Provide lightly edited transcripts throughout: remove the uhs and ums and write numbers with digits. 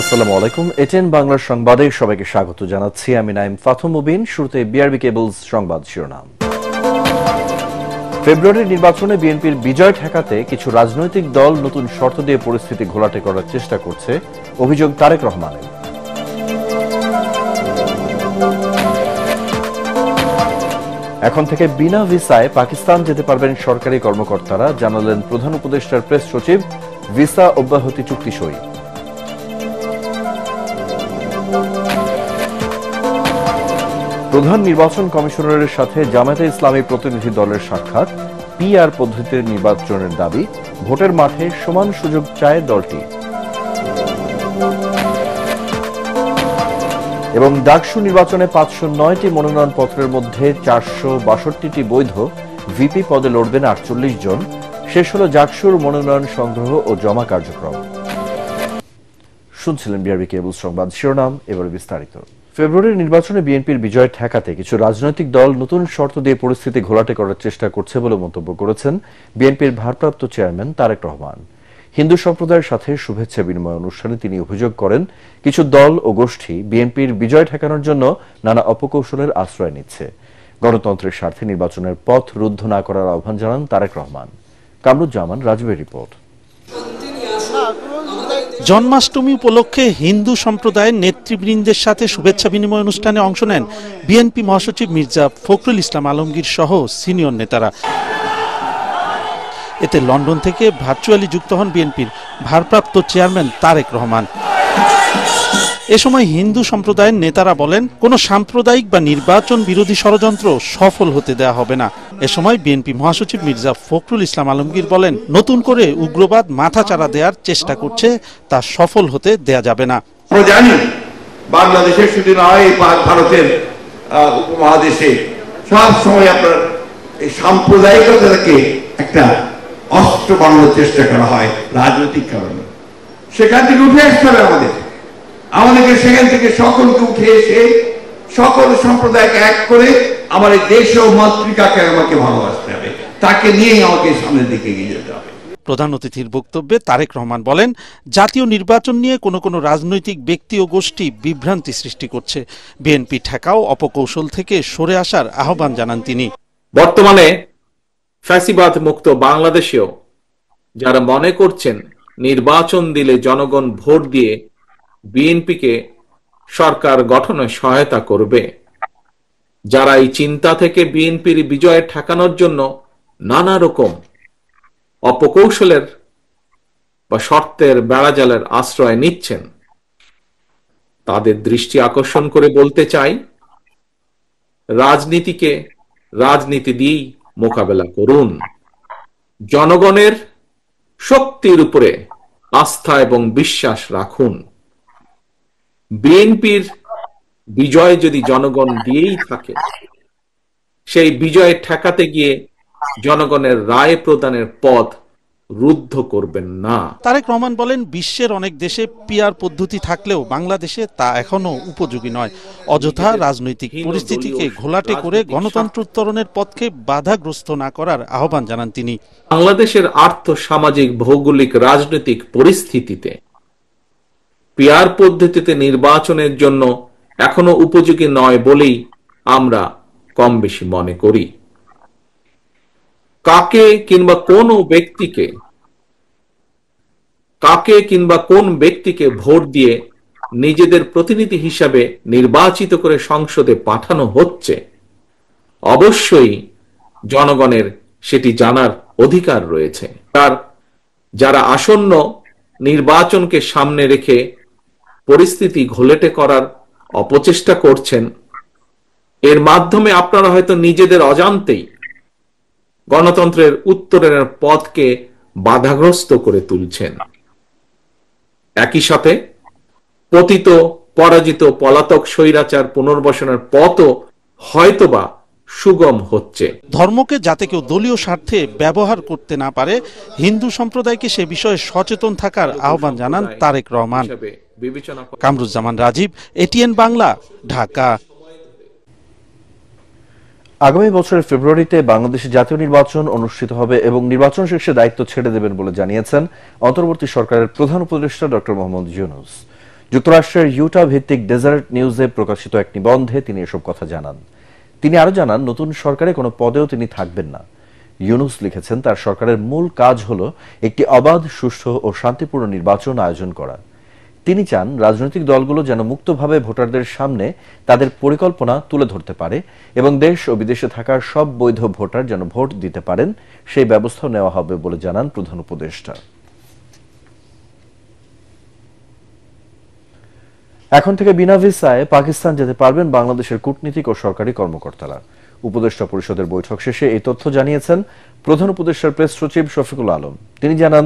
আসসালামু আলাইকুম। এটিএন বাংলার সংবাদে সবাইকে স্বাগত জানাচ্ছি। আমি নাইম ফাথুম মুবিন। শুরুতে বিআরবি কেবলস সংবাদ শিরোনাম। ফেব্রুয়ারির নির্বাচনে বিএনপির বিজয় ঠেকাতে কিছু রাজনৈতিক দল নতুন শর্ত দিয়ে পরিস্থিতি ঘোলাটে করার চেষ্টা করছে, অভিযোগ তারেক রহমানের। এখন থেকে বিনা ভিসায় পাকিস্তান যেতে পারবেন সরকারি কর্মকর্তারা, জানালেন প্রধান উপদেষ্টার প্রেস সচিব। ভিসা অব্যাহতি চুক্তি সই। প্রধান নির্বাচন কমিশনারের সাথে জামায়াতে ইসলামী প্রতিনিধি দলের সাক্ষাৎ। পিআর পদ্ধতিতে নির্বাচনের দাবি, ভোটের মাঠে সমান সুযোগ চায় দলটি। এবং ডাকসু নির্বাচনে 509টি মনোনয়নপত্রের মধ্যে 462টি বৈধ, ভিপি পদে লড়বেন 48 জন। শেষ হল ডাকসুর মনোনয়ন সংগ্রহ ও জমা কার্যক্রম। শুনছিলেন বিআরবি কেবল সংবাদ শিরোনাম, এবারে বিস্তারিত। ফেব্রুয়ারির নির্বাচনে বিএনপির বিজয় ঠেকাতে কিছু রাজনৈতিক দল নতুন শর্ত দিয়ে পরিস্থিতি ঘোলাটে করার চেষ্টা করছে বলে মন্তব্য করেছেন বিএনপির ভারপ্রাপ্ত চেয়ারম্যান তারেক রহমান। হিন্দু সম্প্রদায়ের সাথে শুভেচ্ছা বিনিময় অনুষ্ঠানে তিনি অভিযোগ করেন, কিছু দল ও গোষ্ঠী বিএনপির বিজয় ঠেকানোর জন্য নানা অপকৌশলের আশ্রয় নিচ্ছে। গণতন্ত্রের স্বার্থে নির্বাচনের পথ রুদ্ধ না করার আহ্বান জানান তারেক রহমান। কামরুজ্জামান রাজবের রিপোর্ট। জন্মাষ্টমী উপলক্ষে হিন্দু সম্প্রদায়ের নেতৃবৃন্দের সাথে শুভেচ্ছা বিনিময় অনুষ্ঠানে অংশ নেন বিএনপি মহাসচিব মির্জা ফখরুল ইসলাম আলমগীর সহ সিনিয়র নেতারা। এতে লন্ডন থেকে ভার্চুয়ালি যুক্ত হন বিএনপির ভারপ্রাপ্ত চেয়ারম্যান তারেক রহমান। এ সময় হিন্দু সম্প্রদায়ের নেতারা বলেন, কোনো সাম্প্রদায়িক বা নির্বাচন বিরোধী ষড়যন্ত্র সফল হতে দেয়া হবে না। এ সময় বিএনপি মহাসচিব মির্জা ফখরুল ইসলাম আলমগীর বলেন, নতুন করে উগ্রবাদ মাথাচাড়া দেওয়ার চেষ্টা করছে, তা সফল হতে দেয়া যাবে না। আমরা জানি বাংলাদেশের শুধু নয়, ভারতের উপমহাদেশে সব সময় আপনার এই সাম্প্রদায়িকতাকে একটা অস্ত্র বানানোর চেষ্টা করা হয় রাজনৈতিক কারণে। সেখান থেকে উঠে আসতে হবে আমাদেরকে সেখান থেকে সকলকে উঠে এসে সকল সম্প্রদায়কে এক করে আমার এই দেশ ও মাতৃকাকে আমাকে ভালোবাসতে হবে, তাকে নিয়েই আমাকে সামনের দিকে এগিয়ে যেতে হবে। প্রধান অতিথির বক্তব্যে তারেক রহমান বলেন, জাতীয় নির্বাচন নিয়ে কোনো রাজনৈতিক ব্যক্তি ও গোষ্ঠী বিভ্রান্তি সৃষ্টি করছে। বিএনপি ঠেকাও অপকৌশল থেকে সরে আসার আহ্বান জানান তিনি। বর্তমানে ফ্যাসিবাদ মুক্ত বাংলাদেশেও যারা মনে করছেন নির্বাচন দিলে জনগণ ভোট দিয়ে বিএনপিকে সরকার গঠনে সহায়তা করবে, যারা এই চিন্তা থেকে বিএনপির বিজয় ঠেকানোর জন্য নানা রকম অপকৌশলের বা শর্তের বেড়াজালের আশ্রয় নিচ্ছেন, তাদের দৃষ্টি আকর্ষণ করে বলতে চাই, রাজনীতিকে রাজনীতি দিয়েই মোকাবেলা করুন। জনগণের শক্তির উপরে আস্থা এবং বিশ্বাস রাখুন। বিএনপির বিজয় যদি জনগণ দিয়েই থাকে, সেই বিজয় ঠেকাতে গিয়ে জনগণের রায় প্রদানের পথ রুদ্ধ করবেন না। তারেক রহমান বলেন, বিশ্বের অনেক দেশে পিআর পদ্ধতি থাকলেও বাংলাদেশে তা এখনো উপযোগী নয়। অযথা রাজনৈতিক পরিস্থিতিকে ঘোলাটে করে গণতন্ত্র উত্তরণের পথকে বাধাগ্রস্ত না করার আহ্বান জানান তিনি। বাংলাদেশের আর্থ সামাজিক ভৌগোলিক রাজনৈতিক পরিস্থিতিতে পিআর পদ্ধতিতে নির্বাচনের জন্য এখনো উপযোগী নয় বলেই আমরা কম বেশি মনে করি। কাকে কিংবা কোন ব্যক্তিকে ভোট দিয়ে নিজেদের প্রতিনিধি হিসাবে নির্বাচিত করে সংসদে পাঠানো হচ্ছে, অবশ্যই জনগণের সেটি জানার অধিকার রয়েছে। আর যারা আসন্ন নির্বাচনকে সামনে রেখে পরিস্থিতি ঘোলাটে করার অপচেষ্টা করছেন, এর মাধ্যমে আপনারা হয়তো নিজেদের অজান্তেই গণতন্ত্রের উত্তরণের পথকে বাধাগ্রস্ত করে তুলছেন। একই সাথে পতিত পরাজিত পলাতক স্বৈরাচার পুনর্বাসনের পথও হয়তোবা সুগম হচ্ছে। ধর্মকে যাতে কেউ দলীয় স্বার্থে ব্যবহার করতে না পারে, হিন্দু সম্প্রদায়কে সে বিষয়ে সচেতন থাকার আহ্বান জানান তারেক রহমান। কামরুজ্জামান রাজীব, এটিএন বাংলা, ঢাকা। আগামী বছরের ফেব্রুয়ারিতে বাংলাদেশে জাতীয় নির্বাচন অনুষ্ঠিত হবে এবং নির্বাচন শেষে দায়িত্ব ছেড়ে দেবেন বলে জানিয়েছেন অন্তর্বর্তী সরকারের প্রধান উপদেষ্টা ডক্টর মোহাম্মদ ইউনূস। যুক্তরাষ্ট্রের ইউটা ভিত্তিক ডেজার্ট নিউজে প্রকাশিত এক নিবন্ধে তিনি এসব কথা জানান। তিনি আরো জানান, নতুন সরকারে কোনো পদেও তিনি থাকবেন না। ইউনুস লিখেছেন, তার সরকারের মূল কাজ হলো একটি অবাধ, সুষ্ঠু ও শান্তিপূর্ণ নির্বাচন আয়োজন করা। তিনি চান রাজনৈতিক দলগুলো যেন মুক্তভাবে ভোটারদের সামনে তাদের পরিকল্পনা তুলে ধরতে পারে এবং দেশ ও বিদেশে থাকা সব বৈধ ভোটার যেন ভোট দিতে পারেন, সেই ব্যবস্থা নেওয়া হবে বলে জানান প্রধান উপদেষ্টা। এখন থেকে বিনা ভিসায় পাকিস্তান যেতে পারবেন বাংলাদেশের কূটনীতিক ও সরকারি কর্মকর্তারা। উপদেষ্টা পরিষদের বৈঠক শেষে এই তথ্য জানিয়েছেন প্রধান উপদেষ্টার প্রেস সচিব শফিকুল আলম। তিনি জানান,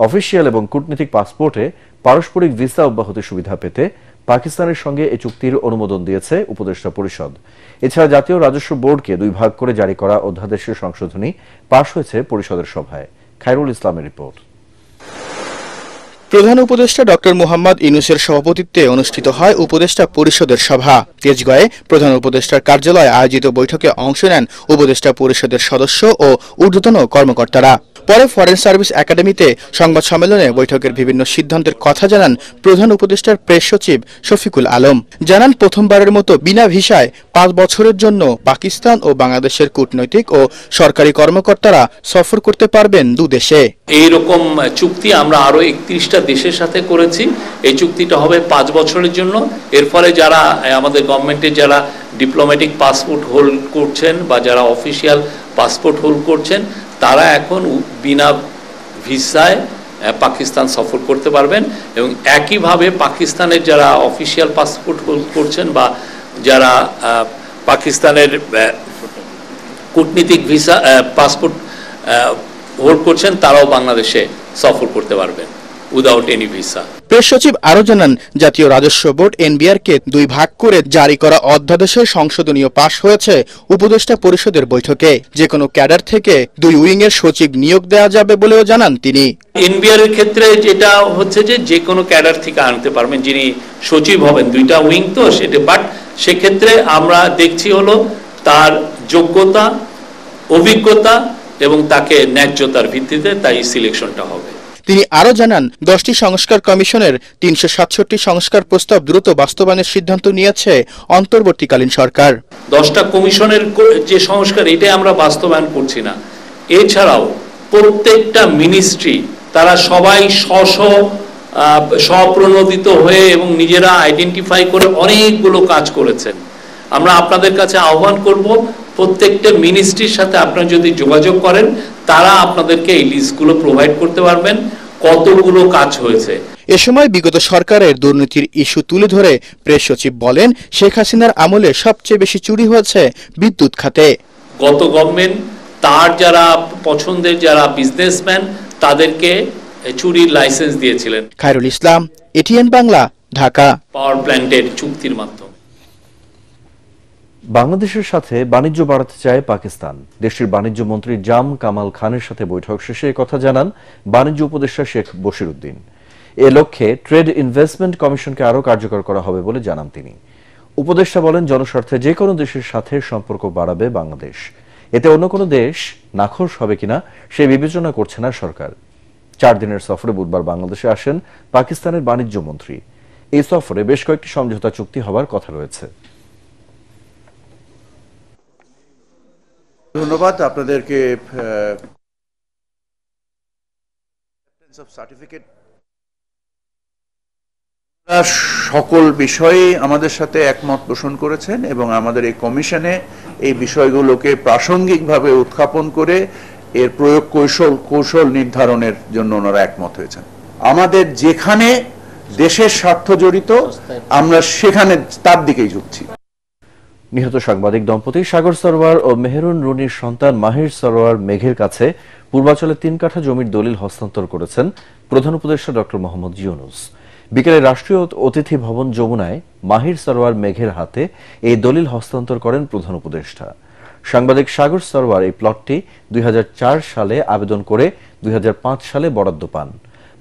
অফিসিয়াল এবং কূটনীতিক পাসপোর্টে পারস্পরিক ভিসা অব্যাহতির সুবিধা পেতে পাকিস্তানের সঙ্গে এই চুক্তির অনুমোদন দিয়েছে উপদেষ্টা পরিষদ। এছাড়া জাতীয় রাজস্ব বোর্ডকে 2 ভাগ করে জারি করা অধ্যাদেশের সংশোধনী পাশ হয়েছে পরিষদের সভায়। খায়রুল ইসলামের রিপোর্ট। প্রধান উপদেষ্টা ডক্টর মোহাম্মদ ইউনূসের সভাপতিত্বে অনুষ্ঠিত হয় উপদেষ্টা পরিষদের সভা। তেজগাঁয়ে প্রধান উপদেষ্টার কার্যালয়ে আয়োজিত বৈঠকে অংশ নেন উপদেষ্টা পরিষদের সদস্য ও ঊর্ধ্বতন কর্মকর্তারা। পরে ফরেন সার্ভিস একাডেমিতে সংবাদ সম্মেলনে বৈঠকের বিভিন্ন সিদ্ধান্তের কথা জানান প্রধান উপদেষ্টার প্রেস সচিব শফিকুল আলম। জানান, প্রথমবারের মতো বিনা ভিসায় 5 বছরের জন্য পাকিস্তান ও বাংলাদেশের কূটনৈতিক ও সরকারি কর্মকর্তারা সফর করতে পারবেন 2 দেশে। এইরকম চুক্তি আমরা আরো 31টা দেশের সাথে করেছি। এই চুক্তিটা হবে 5 বছরের জন্য। এর ফলে যারা আমাদের গভর্নমেন্টের যারা ডিপ্লোম্যাটিক পাসপোর্ট হোল্ড করছেন বা যারা অফিসিয়াল পাসপোর্ট হোল্ড করছেন, তারা এখন বিনা ভিসায় পাকিস্তান সফর করতে পারবেন এবং একইভাবে পাকিস্তানের যারা অফিসিয়াল পাসপোর্ট হোল্ড করছেন বা যারা পাকিস্তানের কূটনীতিক ভিসা পাসপোর্ট হোল্ড করছেন, তারাও বাংলাদেশে সফর করতে পারবেন উইদাউট এনি ভিসা। প্রেস সচিব আরো জানান, জাতীয় রাজস্ব বোর্ড এনবিআরকে 2 ভাগ করে জারি করা অধ্যাদেশের সংশোধনীয় পাশ হয়েছে উপদেষ্টা পরিষদের বৈঠকে। যে কোনো ক্যাডার থেকে 2 উইং এর সচিব নিয়োগ দেওয়া যাবে বলেও জানান তিনি। এনবিআর এর ক্ষেত্রে যেটা হচ্ছে যে কোনো ক্যাডার থেকে আনতে পারবেন যিনি সচিব হবেন। 2টা উইং তো সেটা, বাট সেক্ষেত্রে আমরা দেখছি হলো তার যোগ্যতা, অভিজ্ঞতা এবং তাকে ন্যায্যতার ভিত্তিতে তাই সিলেকশনটা হবে। তিনি আরো জানান, 10টি সংস্কার কমিশনের 367 সংস্কার প্রস্তাব দ্রুত বাস্তবায়নের সিদ্ধান্ত নিয়েছে অন্তর্বর্তীকালীন সরকার। 10টা কমিশনের যে সংস্কার, এটাই আমরা বাস্তবায়ন করছি না। এছাড়াও প্রত্যেকটা মিনিস্ট্রি তারা সবাই স্বপ্রণোদিত হয়ে এবং নিজেরা আইডেন্টিফাই করে অনেকগুলো কাজ করেছেন। আমরা আপনাদের কাছে আহ্বান করব, প্রত্যেকটা মিনিস্ট্রির সাথে আপনারা যদি যোগাযোগ করেন, তারা আপনাদেরকে এই লিস্টগুলো প্রোভাইড করতে পারবেন কতগুলো কাজ হয়েছে। এ সময় বিগত সরকারের দুর্নীতির ইস্যু তুলে ধরে প্রেস সচিব বলেন, শেখ হাসিনার আমলে সবচেয়ে বেশি চুরি হয়েছে বিদ্যুৎ খাতে। গত গভর্নমেন্ট তার যারা পছন্দের যারা বিজনেসম্যান তাদেরকে চুরির লাইসেন্স দিয়েছিলেন। খায়রুল ইসলাম, এটিএন বাংলা, ঢাকা। পাওয়ার প্ল্যান্টের চুক্তির মাধ্যমে বাংলাদেশের সাথে বাণিজ্য বাড়াতে চায় পাকিস্তান। দেশটির বাণিজ্য মন্ত্রী জাম কামাল খানের সাথে বৈঠক শেষে কথা জানান বাণিজ্য উপদেষ্টা শেখ বশির উদ্দিন। এ লক্ষ্যে ট্রেড ইনভেস্টমেন্ট কমিশনকে আরও কার্যকর করা হবে বলে জানান তিনি। উপদেষ্টা বলেন, জনস্বার্থে যে কোনো দেশের সাথে সম্পর্ক বাড়াবে বাংলাদেশ। এতে অন্য কোনো দেশ নাখোশ হবে কিনা সে বিবেচনা করছে না সরকার। 4 দিনের সফরে বুধবার বাংলাদেশে আসেন পাকিস্তানের বাণিজ্য মন্ত্রী। এই সফরে বেশ কয়েকটি সমঝোতা চুক্তি হবার কথা রয়েছে। ধন্যবাদ আপনাদেরকে। সকল বিষয়ে আমাদের সাথে একমত পোষণ করেছেন এবং আমাদের এই কমিশনে এই বিষয়গুলোকে প্রাসঙ্গিকভাবে উত্থাপন করে এর প্রয়োগ কৌশল নির্ধারণের জন্য ওনারা একমত হয়েছেন। আমাদের যেখানে দেশের স্বার্থ জড়িত আমরা সেখানে তার দিকেই ঝুঁকছি। নিহত সাংবাদিক দম্পতি সাগর সরোয়ার ও মেহেরুন রুনির সন্তান মাহির সরোয়ার মেঘের কাছে পূর্বাঞ্চলে 3 কাঠা জমির দলিল হস্তান্তর করেছেন প্রধান উপদেষ্টা ডক্টর মোহাম্মদ ইউনূস। বিকেলে রাষ্ট্রীয় অতিথি ভবন যমুনায় মাহির সরোয়ার মেঘের হাতে এই দলিল হস্তান্তর করেন প্রধান উপদেষ্টা। সাংবাদিক সাগর সরোয়ার এই প্লটটি 2004 সালে আবেদন করে 2005 সালে বরাদ্দ পান।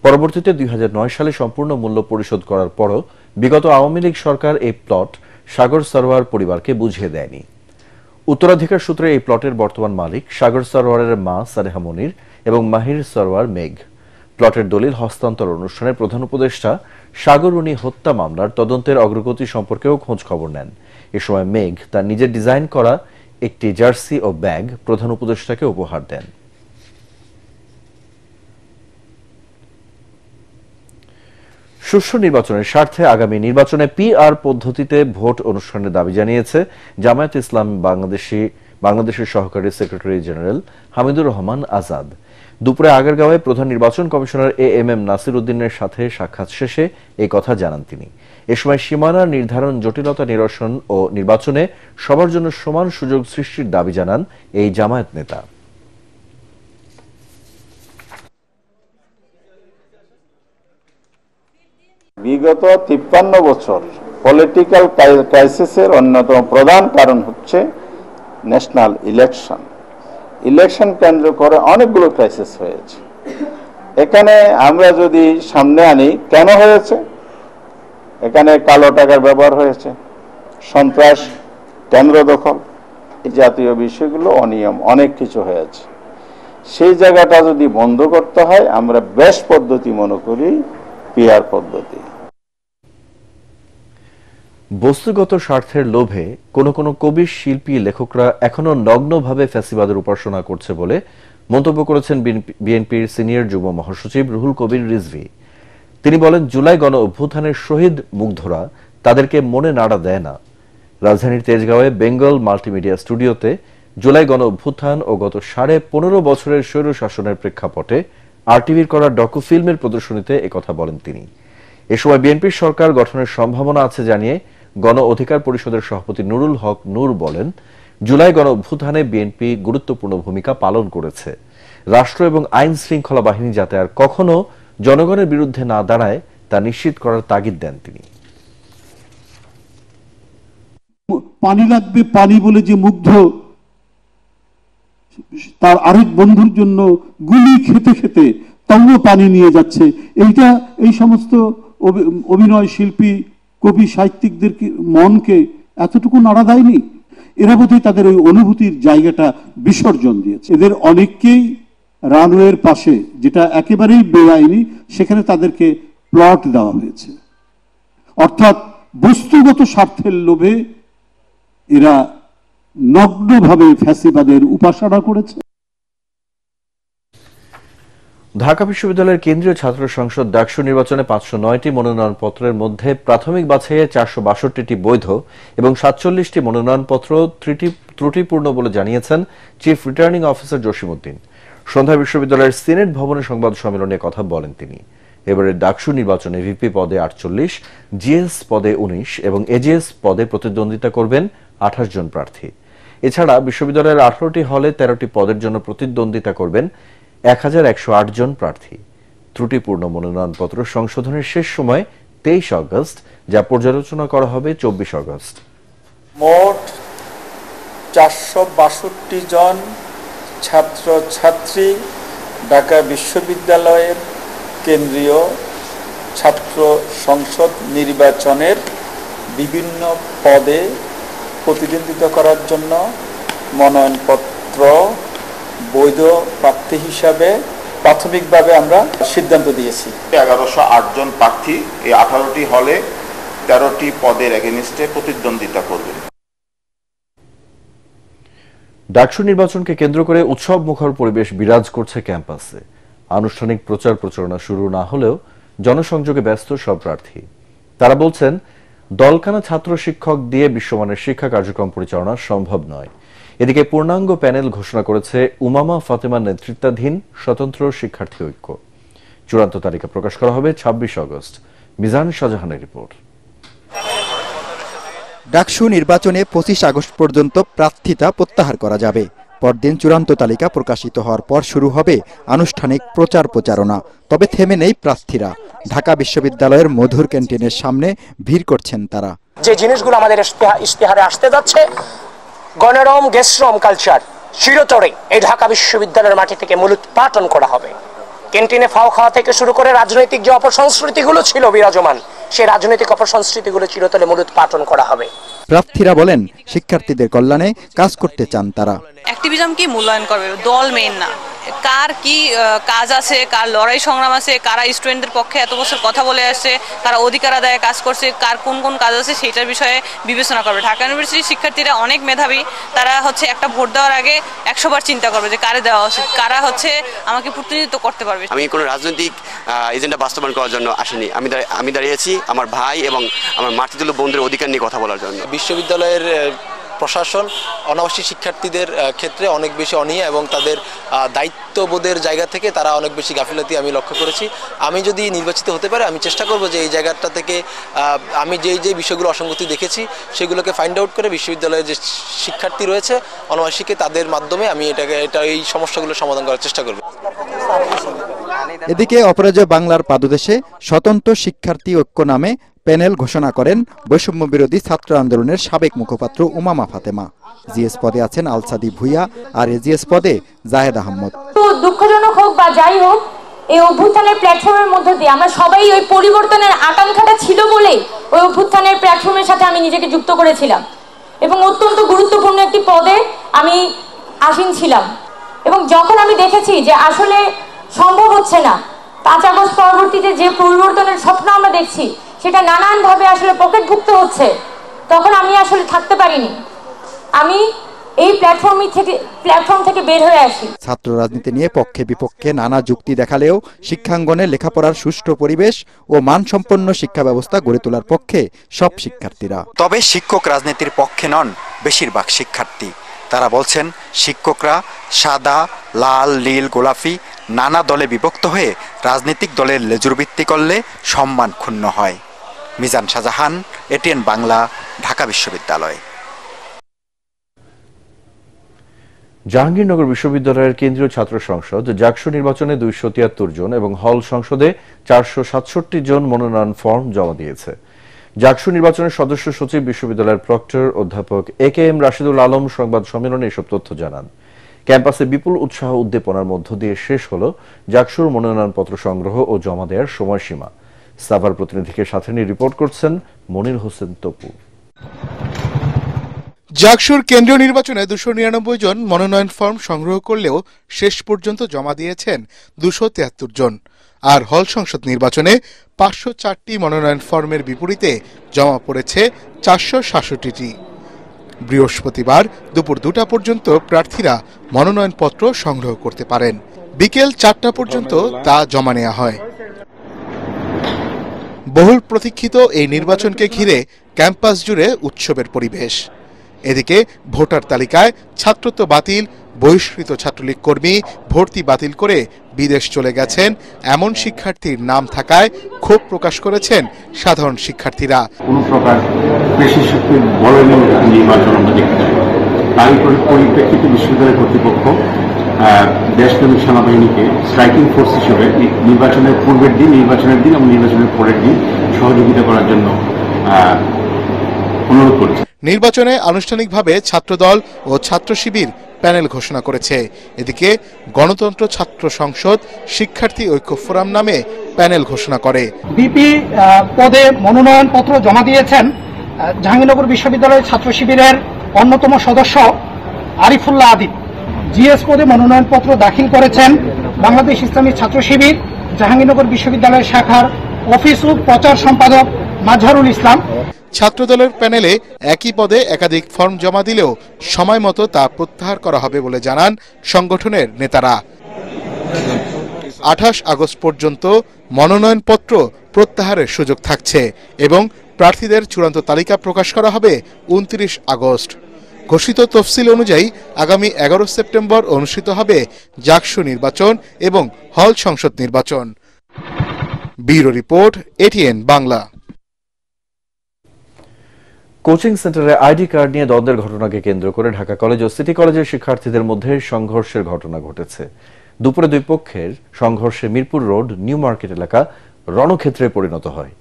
পরবর্তীতে 2009 সালে সম্পূর্ণ মূল্য পরিশোধ করার পরও বিগত আওয়ামী লীগ সরকার এই প্লট সাগর সরোয়ার পরিবারকে বুঝিয়ে দেয়নি। উত্তরাধিকার সূত্রে এই প্লটের বর্তমান মালিক সাগর সরোয়ারের মা সালেহা মনির এবং মাহির সরোয়ার মেঘ। প্লটের দলিল হস্তান্তর অনুষ্ঠানে প্রধান উপদেষ্টা সাগররুনি হত্যা মামলার তদন্তের অগ্রগতি সম্পর্কেও খোঁজ খবর নেন। এ সময় মেঘ তার নিজের ডিজাইন করা একটি জার্সি ও ব্যাগ প্রধান উপদেষ্টাকে উপহার দেন। সুষ্ঠু নির্বাচনের স্বার্থে আগামী নির্বাচনে পিআর পদ্ধতিতে ভোট অনুষ্ঠানের দাবি জানিয়েছে জামায়াত ইসলাম বাংলাদেশের সহকারী সেক্রেটারি জেনারেল হামিদুর রহমান আজাদ। দুপুরে আগারগাঁওয়ে প্রধান নির্বাচন কমিশনার এএমএম নাসির উদ্দিনের সাথে সাক্ষাৎ শেষে এই কথা জানান তিনি। এ সময় সীমানা নির্ধারণ, জটিলতা নিরসন ও নির্বাচনে সবার জন্য সমান সুযোগ সৃষ্টির দাবি জানান এই জামায়াত নেতা। বিগত 53 বছর পলিটিক্যাল ক্রাইসিসের অন্যতম প্রধান কারণ হচ্ছে ন্যাশনাল ইলেকশন কেন্দ্র করে অনেকগুলো ক্রাইসিস হয়েছে। এখানে আমরা যদি সামনে আনি, কেন হয়েছে? এখানে কালো টাকার ব্যবহার হয়েছে, সন্ত্রাস, কেন্দ্র দখল, এই জাতীয় বিষয়গুলো, অনিয়ম, অনেক কিছু হয়েছে। সেই জায়গাটা যদি বন্ধ করতে হয়, আমরা বেস্ট পদ্ধতি মনে করি পিআর পদ্ধতি। বস্তুগত স্বার্থের লোভে কোন কোন কবি, শিল্পী, লেখকরা এখনো নগ্নভাবে ফ্যাসিবাদের উপাসনা করছে বলে মন্তব্য করেছেন বিএনপির সিনিয়র যুগ্ম মহাসচিব রুহুল কবির রিজভী। তিনি বলেন, জুলাই গণ অভ্যুত্থানের শহীদ মুগ্ধরা তাদেরকে মনে নাড়া দেয় না। রাজধানীর তেজগাঁওয়ে বেঙ্গল মাল্টিমিডিয়া স্টুডিওতে জুলাই গণ অভ্যুত্থান ও গত 15.5 বছরের স্বৈর শাসনের প্রেক্ষাপটে আরটিভির করা ডকুফিল্মের প্রদর্শনীতে একথা বলেন তিনি। এ সময় বিএনপির সরকার গঠনের সম্ভাবনা আছে জানিয়ে গণ অধিকার পরিষদের সভাপতি নুরুল হক নূর বলেন, জুলাই গণ অভ্যুত্থানে বিএনপি গুরুত্বপূর্ণ ভূমিকা পালন করেছে। রাষ্ট্র এবং আইন শৃঙ্খলা বাহিনী যাতে আর কখনো জনগণের বিরুদ্ধে না দাঁড়ায় তা নিশ্চিত করার তাগিদ দেন তিনি। পানি লাগবে, পানি বলে যে মুগ্ধ তার আরেক বন্ধুর জন্য গুলি খেতে খেতে তবুও পানি নিয়ে যাচ্ছে, এইটা এই সমস্ত অভিনয় শিল্পী, কবি, সাহিত্যিকদের মনকে এতটুকু নাড়া দেয়নি। এরা বোধহয় তাদের ওই অনুভূতির জায়গাটা বিসর্জন দিয়েছে। এদের অনেককেই রানওয়ের পাশে, যেটা একেবারেই বেআইনি, সেখানে তাদেরকে প্লট দেওয়া হয়েছে। অর্থাৎ বস্তুগত স্বার্থের লোভে এরা নগ্নভাবে ফ্যাসিবাদের উপাসনা করেছে। ঢাকা বিশ্ববিদ্যালয়ের কেন্দ্রীয় ছাত্র সংসদ ডাকসু নির্বাচনে 509টি মনোনয়নপত্রের মধ্যে প্রাথমিক বাছাইয়ে 462টি বৈধ এবং 47টি মনোনয়নপত্র ত্রুটিপূর্ণ বলে জানিয়েছেন chief returning officer Jasim Uddin. সন্ধ্যায় বিশ্ববিদ্যালয়ের সিনেট ভবনে সংবাদ সম্মেলনে কথা বলেন তিনি। এবারের ডাকসু নির্বাচনে ভিপি পদে 48, জিএস পদে 19 এবং এজিএস পদে প্রতিদ্বন্দ্বিতা করবেন 28 জন প্রার্থী। এছাড়া বিশ্ববিদ্যালয়ের 18টি হলে 13টি পদের জন্য প্রতিদ্বন্দ্বিতা করবেন 1108 জন প্রার্থী। ত্রুটিপূর্ণ মনোনয়নপত্র সংশোধনের শেষ সময় 23 আগস্ট, যা পর্যালোচনা করা হবে 24 আগস্ট। মোট 462 জন ছাত্র ছাত্রী ঢাকা বিশ্ববিদ্যালয়ের কেন্দ্রীয় ছাত্র সংসদ নির্বাচনের বিভিন্ন পদে প্রতিদ্বন্দ্বিতা করার জন্য মনোনয়নপত্র বৈধ প্রার্থী হিসাবে প্রাথমিকভাবে আমরা সিদ্ধান্ত দিয়েছি। 1108 জন প্রার্থী এই 18টি হলে 13টি পদের এগেইনস্টে প্রতিদ্বন্দ্বিতা করবেন। ডাকসু নির্বাচনকে কেন্দ্র করে উৎসব মুখর পরিবেশ বিরাজ করছে ক্যাম্পাসে। আনুষ্ঠানিক প্রচার প্রচারণা শুরু না হলেও জনসংযোগে ব্যস্ত সব প্রার্থী। তারা বলছেন, দলকানা ছাত্র শিক্ষক দিয়ে বিশ্বমানের শিক্ষা কার্যক্রম পরিচালনা সম্ভব নয়। এদিকে পূর্ণাঙ্গ প্যানেল ঘোষণা করেছে উমামা ফাতেমার নেতৃত্বাধীন স্বতন্ত্র শিক্ষার্থী ঐক্য। চূড়ান্ত তালিকা প্রকাশ করা হবে 26 আগস্ট। মিজান শাহজাহানের রিপোর্ট। ডাকসু নির্বাচনে 25 আগস্ট পর্যন্ত প্রার্থিতা প্রত্যাহার করা যাবে। পরদিন চূড়ান্ত তালিকা প্রকাশিত হওয়ার পর শুরু হবে আনুষ্ঠানিক প্রচার প্রচারণা। তবে থেমে নেই প্রার্থীরা। ঢাকা বিশ্ববিদ্যালয়ের মধুর ক্যান্টিনের সামনে ভিড় করছেন তারা। যে জিনিসগুলো আমাদের ইশতেহারে আসতে যাচ্ছে, গণরম গেস্টরম কালচার চিরতরে এই ঢাকা বিশ্ববিদ্যালয়ের মাটি থেকে মূলোৎপাটন করা হবে। ক্যান্টিনে ফাও খাওয়া থেকে শুরু করে রাজনৈতিক যে অপসংস্কৃতিগুলো ছিল বিরাজমান, সেই রাজনৈতিক অপসংস্কৃতিগুলো চিরতরে মূলোৎপাটন করা হবে। প্রার্থীরা বলেন, শিক্ষার্থীদের কল্যাণে কাজ করতে চান তারা। অ্যাক্টিভিজম কি মূল্যায়ন করবে, দল মেইন না। কার কি কাজ আছে, কার লড়াই সংগ্রাম আছে, কারা স্টুডেন্টদের পক্ষে এত বছর কথা বলে আসছে, কারা অধিকার আদায়ে কাজ করছে, কার কোন কোন কাজ আছে সেটার বিষয়ে বিবেচনা করবে। ঢাকা ইউনিভার্সিটির শিক্ষার্থীরা অনেক মেধাবী, তারা একটা ভোট দেওয়ার আগে 100 বার চিন্তা করবে যে কারে দেওয়া উচিত, কারা আমাকে প্রতিনিধিত্ব করতে পারবে। আমি কোনো রাজনৈতিক এজেন্ডা বাস্তবায়ন করার জন্য আসিনি, আমি দাঁড়িয়েছি আমার ভাই এবং আমার মাতৃতুল্য বন্ধুদের অধিকার নিয়ে কথা বলার জন্য। বিশ্ববিদ্যালয়ের প্রশাসন অনাবাসিক শিক্ষার্থীদের ক্ষেত্রে অনেক বেশি অনীহা এবং তাদের দায়িত্ববোধের জায়গা থেকে তারা অনেক বেশি গাফিলতি আমি লক্ষ্য করেছি। আমি যদি নির্বাচিত হতে পারি আমি চেষ্টা করব যে এই জায়গাটা থেকে আমি যে বিষয়গুলো অসঙ্গতি দেখেছি সেগুলোকে ফাইন্ড আউট করে বিশ্ববিদ্যালয়ের যে শিক্ষার্থী রয়েছে অনাবাসিকে তাদের মাধ্যমে আমি এই সমস্যাগুলো সমাধান করার চেষ্টা করব। এদিকে অপরাজয় বাংলার পাদদেশে স্বতন্ত্র শিক্ষার্থী ঐক্য নামে প্যানেল ঘোষণা করেন বৈষম্য বিরোধী ছাত্র আন্দোলনের সাবেক মুখপাত্র উমামা ফাতেমা। জিএস পদে আছেন আলসাদি ভুইয়া আর এজিএস পদে জাহেদ আহমদ। তো দুঃখজনক হোক বা যাই হোক, এই অভ্যুত্থানের প্ল্যাটফর্মের মধ্যে দিয়ে আমরা সবাই ওই পরিবর্তনের আকাঙ্ক্ষাটা ছিল বলেই ওই অভ্যুত্থানের প্ল্যাটফর্মের সাথে আমি নিজেকে যুক্ত করেছিলাম এবং অত্যন্ত গুরুত্বপূর্ণ একটি পদে আমি আসীন ছিলাম। এবং যখন আমি দেখেছি যে আসলে সম্ভব হচ্ছে না, 5 আগস্ট পরবর্তীতে যে পরিবর্তনের স্বপ্ন আমরা দেখছি সেটা নানানভাবে আসলে পকেটভুক্ত হচ্ছে, তখন আমি আসলে থাকতে পারিনি, আমি এই প্ল্যাটফর্ম থেকে বের হয়ে আসি। ছাত্র রাজনীতি নিয়ে পক্ষে বিপক্ষে নানা যুক্তি দেখালেও শিক্ষাঙ্গনে লেখাপড়ার সুষ্ঠু পরিবেশ ও মানসম্পন্ন শিক্ষা ব্যবস্থা গড়ে তোলার পক্ষে সব শিক্ষার্থীরা। তবে শিক্ষক রাজনীতির পক্ষে নন বেশিরভাগ শিক্ষার্থী। তারা বলছেন শিক্ষকরা সাদা, লাল, নীল, গোলাপি নানা দলে বিভক্ত হয়ে রাজনৈতিক দলের লেজুরবৃত্তি করলে সম্মান ক্ষুণ্ণ হয়। মিজান শাহজাহান, এটিএন বাংলা, ঢাকা বিশ্ববিদ্যালয়। জাহাঙ্গীরনগর বিশ্ববিদ্যালয়ের কেন্দ্রীয় ছাত্র সংসদ জাকসু নির্বাচনে 273 জন এবং হল সংসদে 467 জন মনোনয়ন ফর্ম জমা দিয়েছে। জাকসু নির্বাচনের সদস্য সচিব বিশ্ববিদ্যালয়ের প্রক্টর অধ্যাপক একেএম রাশিদুল আলম সংবাদ সম্মেলনে এসব তথ্য জানান। ক্যাম্পাসে বিপুল উৎসাহ উদ্দীপনার মধ্য দিয়ে শেষ হল জাকসুর মনোনয়নপত্র সংগ্রহ ও জমা দেওয়ার সময়সীমা। সাভার প্রতিনিধিকে সাথে নিয়ে রিপোর্ট করছেন মনির হোসেন তপু। জাকসুর কেন্দ্রীয় নির্বাচনে 299 জন মনোনয়ন ফর্ম সংগ্রহ করলেও শেষ পর্যন্ত জমা দিয়েছেন 273 জন। আর হল সংসদ নির্বাচনে 504টি মনোনয়ন ফর্মের বিপরীতে জমা পড়েছে 467টি। বৃহস্পতিবার দুপুর 2টা পর্যন্ত প্রার্থীরা মনোনয়নপত্র সংগ্রহ করতে পারেন। বিকেল 4টা পর্যন্ত তা জমা নেওয়া হয়। বহুল প্রতীক্ষিত এই নির্বাচনকে ঘিরে ক্যাম্পাস জুড়ে উৎসবের পরিবেশ। এদিকে ভোটার তালিকায় ছাত্রত্ব বাতিল, বহিষ্কৃত ছাত্রলীগ কর্মী ভর্তি বাতিল করে বিদেশ চলে গেছেন এমন শিক্ষার্থীর নাম থাকায় ক্ষোভ প্রকাশ করেছেন সাধারণ শিক্ষার্থীরা। কোন প্রকার পেশি শক্তি বলেনি নির্বাচন আমরা দেখতে চাই। তারই পরিপ্রেক্ষিতে বিশ্ববিদ্যালয় কর্তৃপক্ষ দেশপ্রেমিক সেনাবাহিনীকে স্ট্রাইকিং ফোর্স হিসেবে নির্বাচনের পূর্বের দিন, নির্বাচনের দিন এবং নির্বাচনের পরের দিন সহযোগিতা করার জন্য অনুরোধ করেছে। নির্বাচনে আনুষ্ঠানিকভাবে ছাত্রদল ও ছাত্র শিবির প্যানেল ঘোষণা করেছে। এদিকে গণতন্ত্র ছাত্র সংসদ শিক্ষার্থী ঐক্য ফোরাম নামে প্যানেল ঘোষণা করে। বিপি পদে মনোনয়নপত্র জমা দিয়েছেন জাহাঙ্গীরনগর বিশ্ববিদ্যালয়ের ছাত্র শিবিরের অন্যতম সদস্য আরিফুল্লাহ আদিব। জিএস পদে মনোনয়নপত্র দাখিল করেছেন বাংলাদেশ ইসলামী ছাত্র শিবির জাহাঙ্গীরনগর বিশ্ববিদ্যালয় শাখার অফিস ও প্রচার সম্পাদক মাজহারুল ইসলাম। ছাত্রদলের প্যানেলে একই পদে একাধিক ফর্ম জমা দিলেও সময় মতো তা প্রত্যাহার করা হবে বলে জানান সংগঠনের নেতারা। 28 আগস্ট পর্যন্ত মনোনয়নপত্র প্রত্যাহারের সুযোগ থাকছে এবং প্রার্থীদের চূড়ান্ত তালিকা প্রকাশ করা হবে 29 আগস্ট। ঘোষিত তফসিল অনুযায়ী আগামী 11 সেপ্টেম্বর অনুষ্ঠিত হবে জাকসু নির্বাচন এবং হল সংসদ নির্বাচন। Bureau report, ATN Bangla. Coaching সেন্টারে আইডি কার্ড নিয়ে দ্বন্দ্বের ঘটনাকে কেন্দ্র করে ঢাকা কলেজ ও সিটি কলেজের শিক্ষার্থীদের মধ্যে সংঘর্ষের ঘটনা ঘটেছে। দুপুরে দুই পক্ষের সংঘর্ষে মিরপুর রোড নিউ মার্কেট এলাকা রণক্ষেত্রে পরিণত হয়।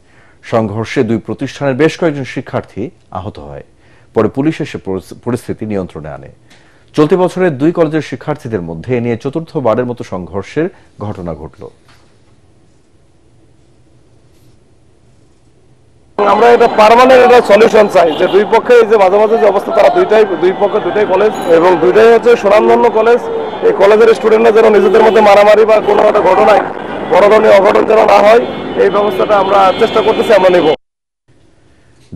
সংঘর্ষে দুই প্রতিষ্ঠানের বেশ কয়েকজন শিক্ষার্থী আহত হয়। পরে পুলিশ এসে পরিস্থিতি নিয়ন্ত্রণে আনে। চলতি বছরের দুই কলেজের শিক্ষার্থীদের মধ্যে এ নিয়ে চতুর্থবারের মতো সংঘর্ষের ঘটনা ঘটল। আমরা এটা পার্মানেন্ট একটা সলিউশন চাই যে দুই পক্ষে যে মাঝে মাঝে যে অবস্থা, তারা দুই পক্ষ দুইটাই কলেজ এবং দুইটাই হচ্ছে সুনামধন্য কলেজ। এই কলেজের স্টুডেন্টরা যেন নিজেদের মধ্যে মারামারি বা কোনো একটা ঘটনায় বড় ধরনের অঘটন যেন না হয়, এই ব্যবস্থাটা আমরা চেষ্টা করতেছি, আমরা নেব।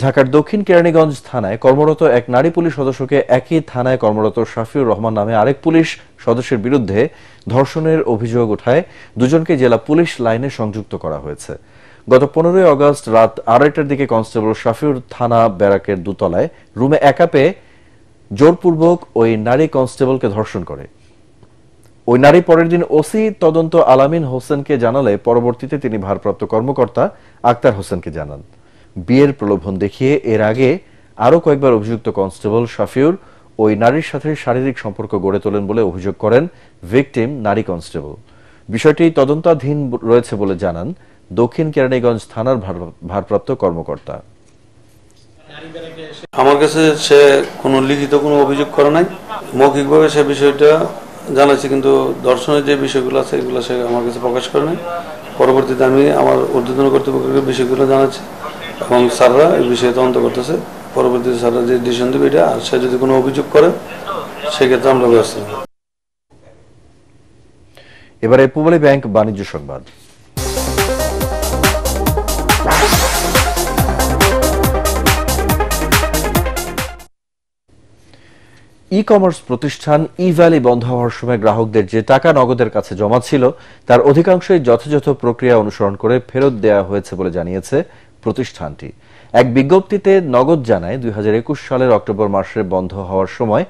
ঢাকার দক্ষিণ কেরানীগঞ্জ থানায় কর্মরত এক নারী পুলিশ সদস্যকে একই থানায় কর্মরত শাফিউর রহমান নামে আরেক পুলিশ সদস্যের বিরুদ্ধে ধর্ষণের অভিযোগ ওঠায় দুজনকে জেলা পুলিশ লাইনে সংযুক্ত করা হয়েছে। গত 15 আগস্ট রাত 2:30টার দিকে কনস্টেবল শাফিউর থানা ব্যারাকের দোতলায় রুমে একা পেয়ে জোরপূর্বক ওই নারী কনস্টেবলকে ধর্ষণ করে। ওই নারী পরের দিন ওসি তদন্ত আলামিন হোসেনকে জানালে পরবর্তীতে তিনি ভারপ্রাপ্ত কর্মকর্তা আক্তার হোসেনকে জানান। বিয়ের প্রলোভন দেখিয়ে এর আগে আরও কয়েকবার অভিযুক্ত কনস্টেবল শাফিউর ওই নারীর সাথে শারীরিক সম্পর্ক গড়ে তোলেন বলে অভিযোগ করেন ভিকটিম নারী কনস্টেবল। বিষয়টি তদন্তাধীন রয়েছে বলে জানান দক্ষিণ কেরানীগঞ্জ থানার ভারপ্রাপ্ত কর্মকর্তা। আমার কাছে সে কোনো লিখিত কোনো অভিযোগ করে নাই, মৌখিকভাবে সে বিষয়টা জানাচ্ছি, কিন্তু ধর্ষণের যে বিষয়গুলো আছে এগুলো সে আমার কাছে প্রকাশ করে নাই। পরবর্তীতে আমি আমার ঊর্ধ্বতন কর্তৃপক্ষকে বিষয়গুলো জানাচ্ছি এবং স্যাররা এই বিষয়ে তদন্ত করতেছে। পরবর্তীতে স্যাররা যে ডিসিশন দেবে এটা, আর সে যদি কোনো অভিযোগ করে সেক্ষেত্রে আমরা ব্যবস্থা নেব। এবারে পূবালী ব্যাংক বাণিজ্য সংবাদ। ই কমার্স প্রতিষ্ঠান ই ভ্যালি বন্ধ হওয়ার সময় গ্রাহকদের যে টাকা নগদের কাছে জমা ছিল তার অধিকাংশই যথাযথ প্রক্রিয়া অনুসরণ করে ফেরত দেওয়া হয়েছে বলে জানিয়েছে প্রতিষ্ঠানটি। এক বিজ্ঞপ্তিতে নগদ জানায় 2021 সালের অক্টোবর মাসে বন্ধ হওয়ার সময়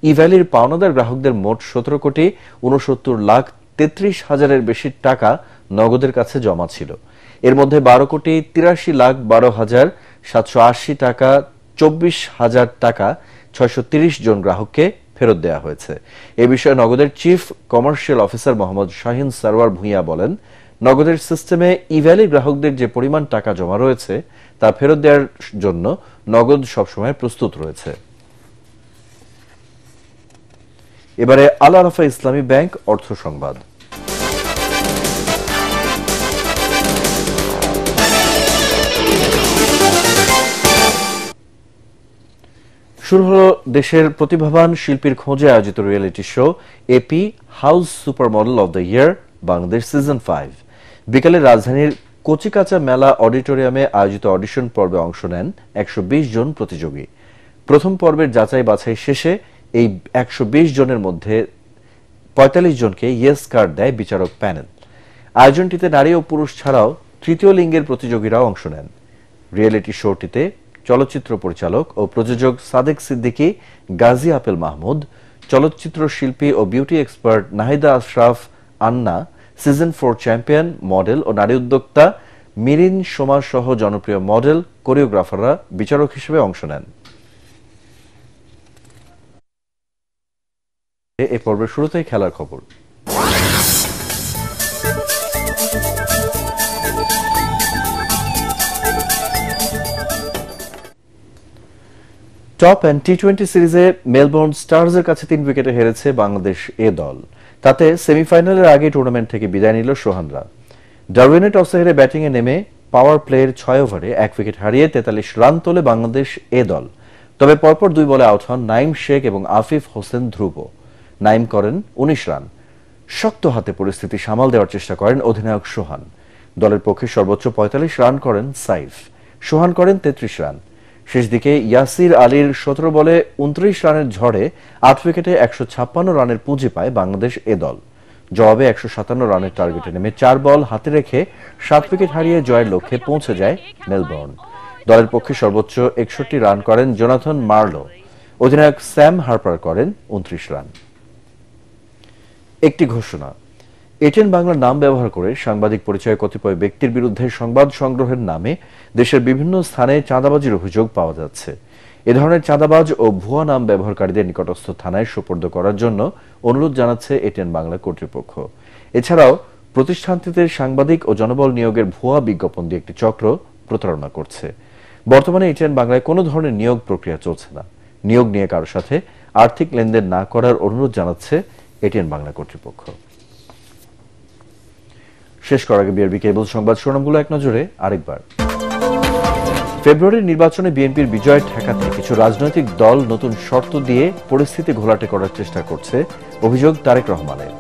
ই ভ্যালির পাওনাদার গ্রাহকদের মোট 17,69,33,000-এর বেশি টাকা নগদের কাছে জমা ছিল। এর মধ্যে 12,83,12,780 টাকা, 24,000 টাকা 630 জন গ্রাহককে ফেরত দেওয়া হয়েছে। এ বিষয়ে নগদের chief commercial officer Mohammad Shahin Sarwar Bhuiyan বলেন, নগদের সিস্টেমে ই ভ্যালি গ্রাহকদের যে পরিমাণ টাকা জমা রয়েছে তা ফেরত দেওয়ার জন্য নগদ সবসময় প্রস্তুত রয়েছে। এবারে আল আরাফা ইসলামী ব্যাংক অর্থ সংবাদ। শুরু হলো দেশের প্রতিভাবান শিল্পীর খোঁজে আয়োজিত reality show AP house super model of the year Bangladesh season 5। বিকালে রাজধানীর কচিকাঁচা মেলা অডিটোরিয়ামে আয়োজিত অডিশন পর্বে অংশ নেন 120 জন প্রতিযোগী। প্রথম পর্বের যাচাই বাছাই শেষে এই 120 জনের মধ্যে 45 জনকে ইয়েস কার্ড দেয় বিচারক প্যানেল। আয়োজনটিতে নারী ও পুরুষ ছাড়াও তৃতীয় লিঙ্গের প্রতিযোগীরাও অংশ নেন। রিয়েলিটি শোটিতে চলচ্চিত্র পরিচালক ও প্রযোজক সাদেক সিদ্দিকী, গাজী আপেল মাহমুদ, চলচ্চিত্র শিল্পী ও বিউটি এক্সপার্ট নাহিদা আশরাফ আন্না, সিজন 4 চ্যাম্পিয়ন মডেল ও নারী উদ্যোক্তা মিরিন সোমা সহ জনপ্রিয় মডেল, কোরিওগ্রাফাররা বিচারক হিসেবে অংশ নেন। এ পর্বের শুরুতেই খেলার খবর। টপ অ্যান্ড টি-20 সিরিজে মেলবোর্ন স্টার্সের কাছে 3 উইকেটে হেরেছে বাংলাদেশ এ দল। তাতে সেমিফাইনালের আগে টুর্নামেন্ট থেকে বিদায় নিল সোহানরা। ডারউইনে টসে হেরে ব্যাটিংয়ে নেমে পাওয়ার প্লের 6 ওভারে 1 উইকেট হারিয়ে 43 রান তোলে বাংলাদেশ এ দল। তবে পরপর 2 বলে আউট হন নাইম শেখ এবং আফিফ হোসেন ধ্রুব। নাইম করেন 19 রান। শক্ত হাতে পরিস্থিতি সামাল দেওয়ার চেষ্টা করেন অধিনায়ক সোহান। দলের পক্ষে সর্বোচ্চ 45 রান করেন সাইফ। সোহান করেন 33 রান। শেষ দিকে ইয়াসির আলীর 17 বলে 29 রানের ঝড়ে 8 উইকেটে 156 রানের পুঁজি পায় বাংলাদেশ এ দল। জবাবে 157 রানের টার্গেটে নেমে 4 বল হাতে রেখে 7 উইকেট হারিয়ে জয়ের লক্ষ্যে পৌঁছে যায় মেলবোর্ন। দলের পক্ষে সর্বোচ্চ 61 রান করেন জোনাথন মার্লো। অধিনায়ক স্যাম হার্পার করেন 29 রান। একটি ঘোষণা, এটিএন বাংলার নাম ব্যবহার করে সাংবাদিক পরিচয়ে কতিপয় ব্যক্তির বিরুদ্ধে সংবাদ সংগ্রহের নামে দেশের বিভিন্ন স্থানে চাঁদাবাজির অভিযোগ পাওয়া যাচ্ছে। এ ধরনের চাঁদাবাজ ও ভুয়া নাম ব্যবহারকারীদের নিকটস্থ থানায় সোপর্দ করার জন্য অনুরোধ জানাচ্ছে এটিএন বাংলা কর্তৃপক্ষ। এছাড়াও প্রতিষ্ঠানটিতে সাংবাদিক ও জনবল নিয়োগের ভুয়া বিজ্ঞাপন দিয়ে একটি চক্র প্রতারণা করছে। বর্তমানে এটিএন বাংলায় কোনো ধরনের নিয়োগ প্রক্রিয়া চলছে না। নিয়োগ নিয়ে কারোর সাথে আর্থিক লেনদেন না করার অনুরোধ জানাচ্ছে এটিএন বাংলা কর্তৃপক্ষ। শেষ করার আগে বিআরবি কেবল সংবাদ শিরোনামগুলো এক নজরে আরেকবার। ফেব্রুয়ারির নির্বাচনে বিএনপির বিজয় ঠেকাতে কিছু রাজনৈতিক দল নতুন শর্ত দিয়ে পরিস্থিতি ঘোলাটে করার চেষ্টা করছে অভিযোগ তারেক রহমানের।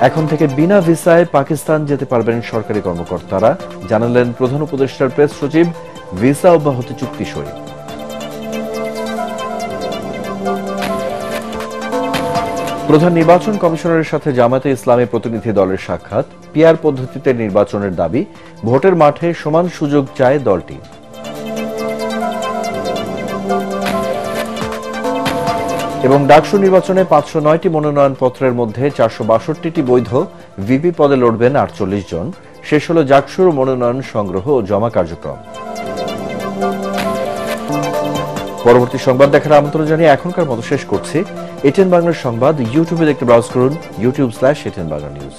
এখন থেকে বিনা ভিসায় পাকিস্তান যেতে পারবেন সরকারি কর্মকর্তারা, জানালেন প্রধান উপদেষ্টার প্রেস সচিব। ভিসা অব্যাহতি চুক্তি সই। প্রধান নির্বাচন কমিশনারের সাথে জামায়াতে ইসলামী প্রতিনিধি দলের সাক্ষাৎ। পিআর পদ্ধতিতে নির্বাচনের দাবি, ভোটের মাঠে সমান সুযোগ চায় দলটি। এবং ডাকসু নির্বাচনে 509টি মনোনয়নপত্রের মধ্যে 462টি বৈধ, ভিপি পদে লড়বেন 48 জন। শেষ হল ডাকসুর মনোনয়ন সংগ্রহ ও জমা কার্যক্রম। পরবর্তী সংবাদ দেখার আমন্ত্রণ জানিয়ে এখনকার মতো শেষ করছি। এটিএন বাংলার সংবাদ ইউটিউবে দেখতে ব্রাউজ করুন youtube/এটিএন বাংলা নিউজ।